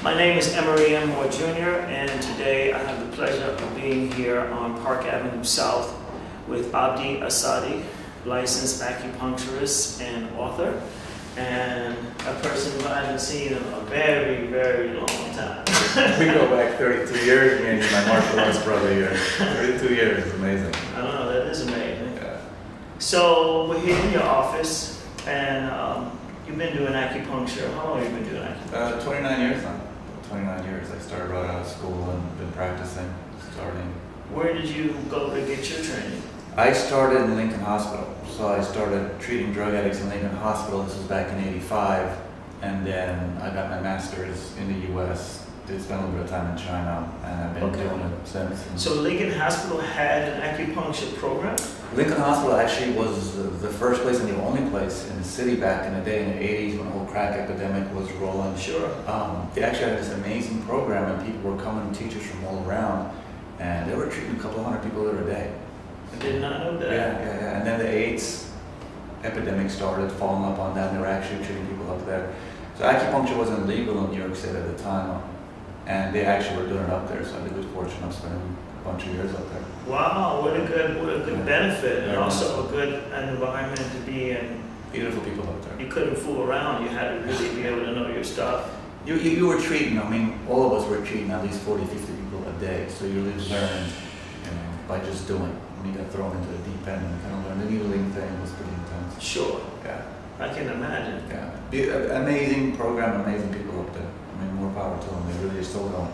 My name is Emory M Moore Jr. and today I have the pleasure of being here on Park Avenue South with Abdi Assadi, licensed acupuncturist and author, and a person who I haven't seen in a very, very long time. We go back 32 years, me and my martial arts brother here. 32 years, it's amazing. I don't know, that is amazing. Yeah. So we're here in your office, and you've been doing acupuncture. How long have you been doing acupuncture? 29 years now. 29 years. I started right out of school and been practicing, starting. Where did you go to get your training? I started in Lincoln Hospital. So I started treating drug addicts in Lincoln Hospital. This was back in '85. And then I got my master's in the US. Did spend a little bit of time in China, and I've been doing it since. So Lincoln Hospital had an acupuncture program? Lincoln Hospital actually was the first place and the only place in the city back in the day, in the 80s, when the whole crack epidemic was rolling. Sure. They actually had this amazing program, and people were coming, teachers from all around, and they were treating a couple hundred people there a day. I did not know that. Yeah. And then the AIDS epidemic started, following up on that, and they were actually treating people up there. So acupuncture wasn't legal in New York State at the time, and they actually were doing it up there, so I had the good fortune of spending a bunch of years up there. Wow, what a good benefit, and Very also a good environment to be in. Beautiful people up there. You couldn't fool around, you had to really be able to know your stuff. You were treating, I mean, all of us were treating at least 40, 50 people a day, so you really learned, by just doing. When you got thrown into the deep end and kind of learned the needling thing was pretty intense. Sure. Yeah. I can imagine. Yeah. Amazing program, amazing people up there. I mean, more power to them. They really are still going.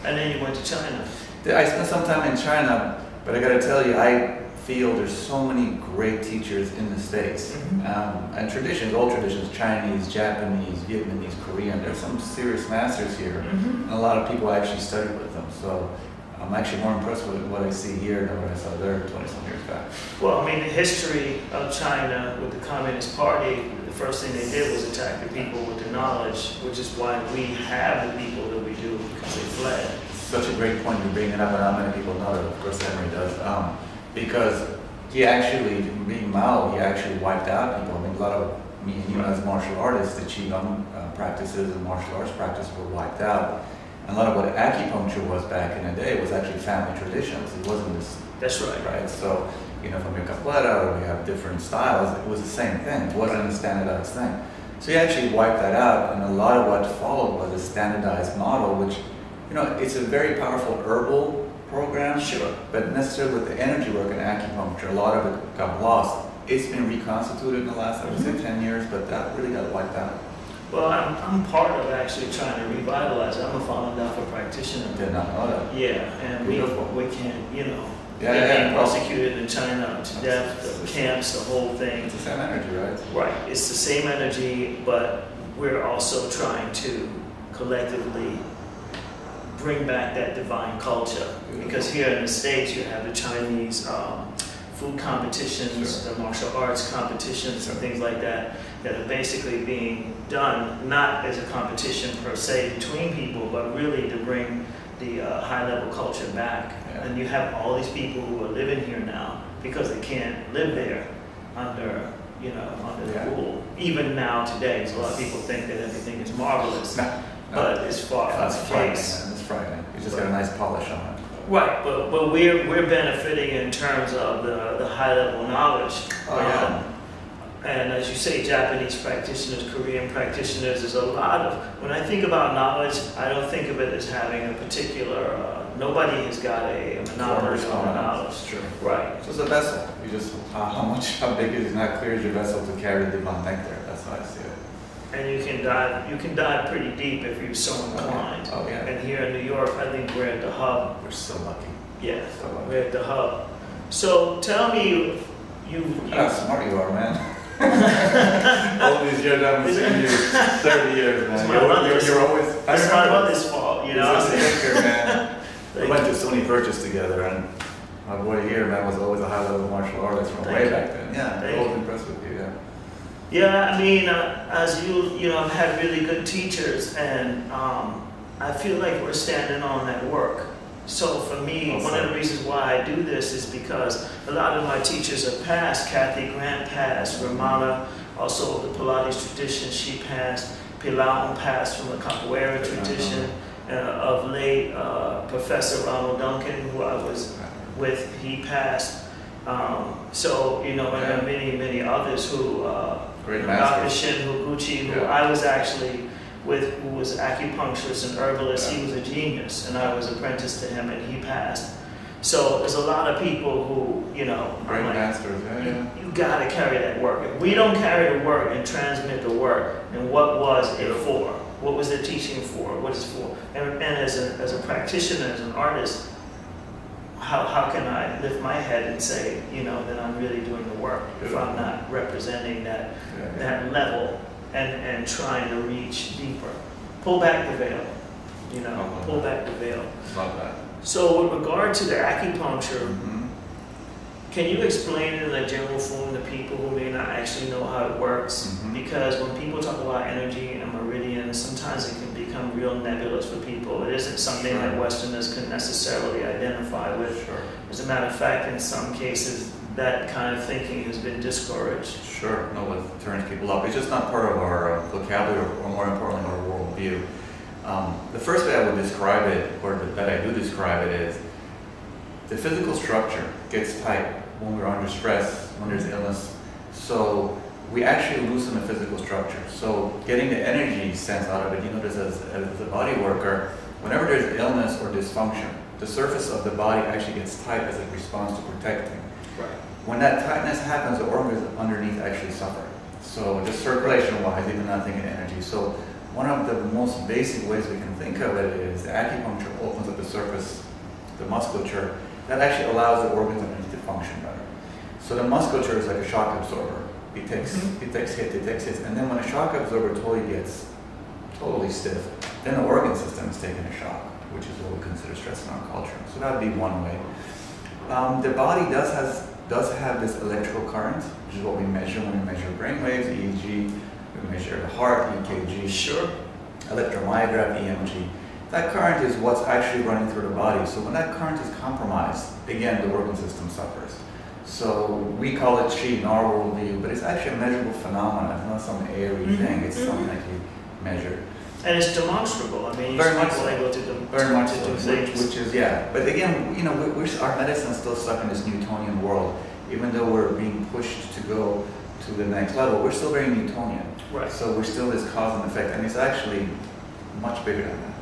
And then you went to China. I spent some time in China, but I got to tell you, I feel there's so many great teachers in the States. Mm-hmm. And traditions, all traditions, Chinese, Japanese, Vietnamese, Korean, there's some serious masters here. Mm-hmm. And a lot of people actually studied with them. So I'm actually more impressed with what I see here than what I saw there 20-some years back. Well, I mean, the history of China with the Communist Party, the first thing they did was attack the people with the knowledge, which is why we have the people that we do, because they fled. Such a great point to bring it up, and not many people know it. Of course, Henry does. Because he actually, being Mao, he actually wiped out people. I mean, a lot of me and you as martial artists, the Qigong practices and martial arts practices were wiped out. And a lot of what acupuncture was back in the day was actually family traditions. It wasn't this. That's right. Right? So, from your capoeira, or we have different styles, it was the same thing. It wasn't a standardized thing. So he actually wiped that out, and a lot of what followed was a standardized model, which, it's a very powerful herbal program. Sure. But necessarily with the energy work in acupuncture, a lot of it got lost. It's been reconstituted in the last, I would say, 10 years, but that really got wiped out. Well, I'm part of actually trying to revitalize it. I'm a Falun Dafa practitioner. Did not know that. Yeah, and we can't, being prosecuted in China to death, the camps, the whole thing. It's the same energy, right? Right, it's the same energy, but we're also trying to collectively bring back that divine culture. Because here in the States, you have the Chinese food competitions, the martial arts competitions, and things like that are basically being done not as a competition per se between people, but really to bring the high-level culture back. Yeah. And you have all these people who are living here now because they can't live there under the rule. Even now today, so a lot of people think that everything is marvelous, but it's far from the case. It's frightening. You just got a nice polish on it. Right, but we're benefiting in terms of the high level knowledge. Oh, yeah. And as you say, Japanese practitioners, Korean practitioners, there's a lot of, when I think about knowledge, I don't think of it as having a particular, nobody has got a monopoly on knowledge. True. Right. So it's a vessel. You just, how big it is not clear is your vessel to carry the divine nectar. That's how I see it. And you can dive pretty deep if you're so inclined. Oh, yeah. And here in New York, I think we're at the hub. We're so lucky. Yeah, So lucky. we're at the hub. So tell me, how smart you are, man. All these years I've been seeing you, 30 years, man. You're always. It's my mother's fault, He's a thinker, man. We went to Sony Purchase together, and my boy here, man, was always a high-level martial artist from way back then. Yeah, I'm always impressed with you. Yeah. Yeah, I mean, as I've had really good teachers, and I feel like we're standing on that work. So for me, one of the reasons why I do this is because a lot of my teachers have passed. Kathy Grant passed, Ramana, also the Pilates tradition, she passed. Pilaon passed from the capoeira tradition. Of late, Professor Ronald Duncan, who I was with, he passed. So, you know, and there are many, many others who, Dr. Shin Higuchi, who I was actually with, who was an acupuncturist and herbalist. He was a genius, and I was apprenticed to him, and he passed. So there's a lot of people who, you know, great masters, you got to carry that work. If we don't carry the work and transmit the work, then what was it for? What was the teaching for? What is it for? And as a practitioner, as an artist, how can I lift my head and say, you know, that I'm really doing the work if I'm not representing that level and trying to reach deeper? Pull back the veil, you know, pull back the veil. Love that. So with regard to the acupuncture, can you explain it in a general form to people who may not actually know how it works? Because when people talk about energy and meridians, sometimes it can become real nebulous for people. It isn't something that Westerners can necessarily identify with. As a matter of fact, in some cases, that kind of thinking has been discouraged. No, it turns people off. It's just not part of our vocabulary, or more importantly, our worldview. The first way I would describe it, or that I do describe it, is the physical structure gets tight when we're under stress, when there's illness. So we actually loosen the physical structure. So getting the energy sense out of it, you notice as a body worker, whenever there's illness or dysfunction, the surface of the body actually gets tight as it responds to protecting. When that tightness happens, the organs underneath actually suffer. So just circulation-wise, even not thinking energy. So one of the most basic ways we can think of it is the acupuncture opens up the surface, the musculature, that actually allows the organs underneath to function better. So the musculature is like a shock absorber. It takes hits, and then when a shock absorber totally gets totally stiff, then the organ system is taking a shock, which is what we consider stress in our culture. So that would be one way. The body does have this electrical current, which is what we measure when we measure brain waves, EEG, we measure the heart, EKG, electromyograph, EMG. That current is what's actually running through the body. So when that current is compromised, again, the organ system suffers. So we call it chi in our worldview, but it's actually a measurable phenomenon. It's not some airy thing. It's something that you measure. And it's demonstrable. I mean, very much people so. able to do things. Which is, But again, you know, our medicine's still stuck in this Newtonian world. Even though we're being pushed to go to the next level, we're still very Newtonian. So we're still this cause and effect, and it's actually much bigger than that.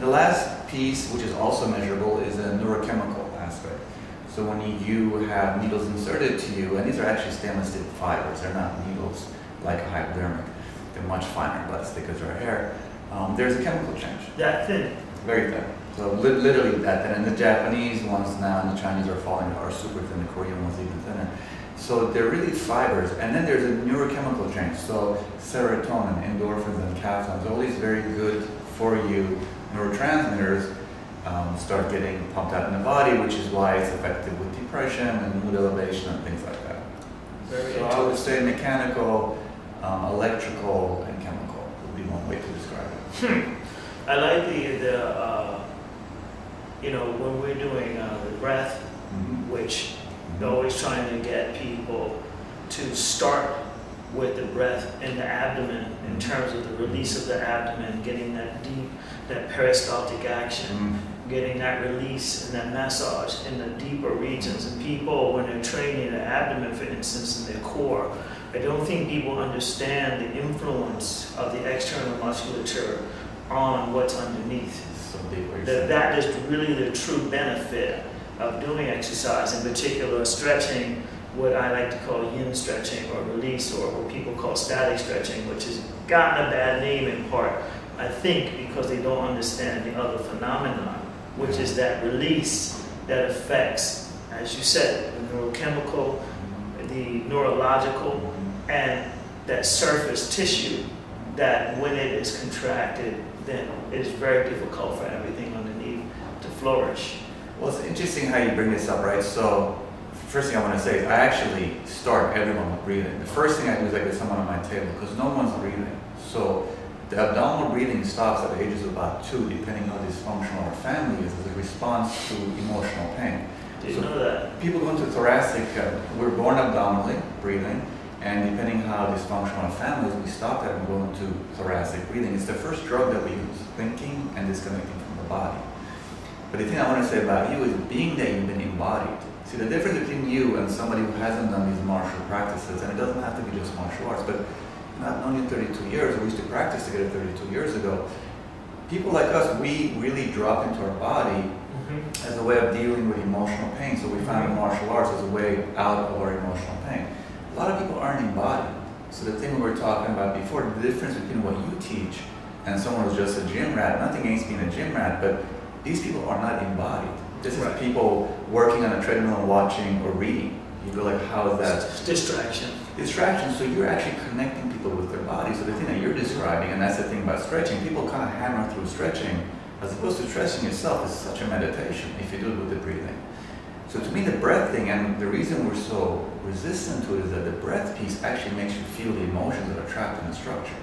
The last piece, which is also measurable, is a neurochemical aspect. So when you have needles inserted to you, and these are actually stainless steel fibers, they're not needles like a hypodermic. They're much finer, about as thick as our hair. There's a chemical change. That thin? Very thin. So literally that thin. And the Japanese ones now and the Chinese are super thin. The Korean ones even thinner. So they're really fibers. And then there's a neurochemical change. So serotonin, endorphins, and caffeine, all these very good for you neurotransmitters start getting pumped out in the body, which is why it's effective with depression and mood elevation and things like that. So I would say mechanical, electrical, and chemical would be one way to describe it. I like you know, when we're doing the breath, which we're always trying to get people to start with the breath in the abdomen in terms of the release of the abdomen, getting that deep, that peristaltic action, getting that release and that massage in the deeper regions. And people, when they're training the abdomen, for instance, in their core, I don't think people understand the influence of the external musculature on what's underneath. So deep, that is really the true benefit of doing exercise, in particular stretching, what I like to call yin stretching or release, or what people call static stretching, which has gotten a bad name in part, I think, because they don't understand the other phenomenon, which is that release that affects, as you said, the neurochemical, the neurological, and that surface tissue that when it is contracted, then it is very difficult for everything underneath to flourish. Well, it's interesting how you bring this up, right? So, first thing I want to say is I actually start everyone with breathing. The first thing I do is I get someone on my table because no one's breathing. So the abdominal breathing stops at the ages of about 2, depending on how dysfunctional our family is, as a response to emotional pain. Did you know that? People go into thoracic, we're born abdominally, breathing, And depending how dysfunctional our families, we stop that and go into thoracic breathing. It's the first drug that we use, thinking and disconnecting from the body. But the thing I want to say about you is being that you've been embodied. See, the difference between you and somebody who hasn't done these martial practices, and it doesn't have to be just martial arts, but I've known you 32 years, we used to practice together 32 years ago. People like us, we really drop into our body as a way of dealing with emotional pain. So we found martial arts as a way out of our emotional pain. A lot of people aren't embodied. So the thing we were talking about before, the difference between what you teach and someone who's just a gym rat, nothing against being a gym rat, but these people are not embodied. This is people working on a treadmill, watching or reading. You go like, how is that? It's distraction. Distraction, so you're actually connecting people with their body. So the thing that you're describing, and that's the thing about stretching, people kind of hammer through stretching, as opposed to stretching yourself is such a meditation if you do it with the breathing. So to me, the breath thing, and the reason we're so resistant to it is that the breath piece actually makes you feel the emotions that are trapped in the structure.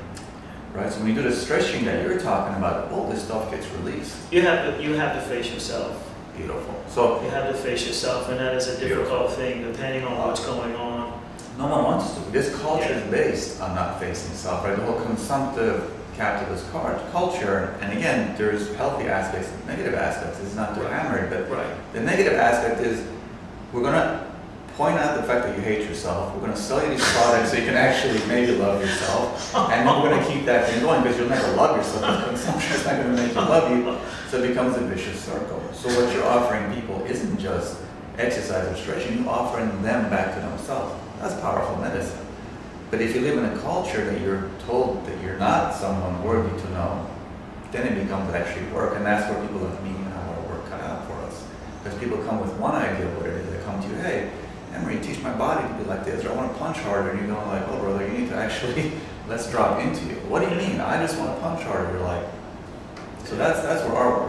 Right? So when you do the stretching that you're talking about, all this stuff gets released. You have to face yourself. Beautiful. So you have to face yourself, and that is a difficult thing, depending on what's going on. No one wants us to. This culture is based on not facing self, right? The whole consumptive capitalist culture, and again, there's healthy aspects and negative aspects. It's not to hammer it, but the negative aspect is we're going to point out the fact that you hate yourself. We're going to sell you these products so you can actually maybe love yourself, and then we're going to keep that thing going because you'll never love yourself. Because consumption is not going to make you love you, so it becomes a vicious circle. So what you're offering people isn't just exercise or stretching, you're offering them back to themselves. That's powerful medicine. But if you live in a culture that you're told that you're not someone worthy to know, then it becomes actually work, and that's where people like me have our work cut out for us. Because people come with one idea of what it is. They come to you, hey, Emory, teach my body to be like this, or I want to punch harder, and you're going like, oh brother, you need to actually, let's drop into you. What do you mean? I just want to punch harder. You're like, so that's where our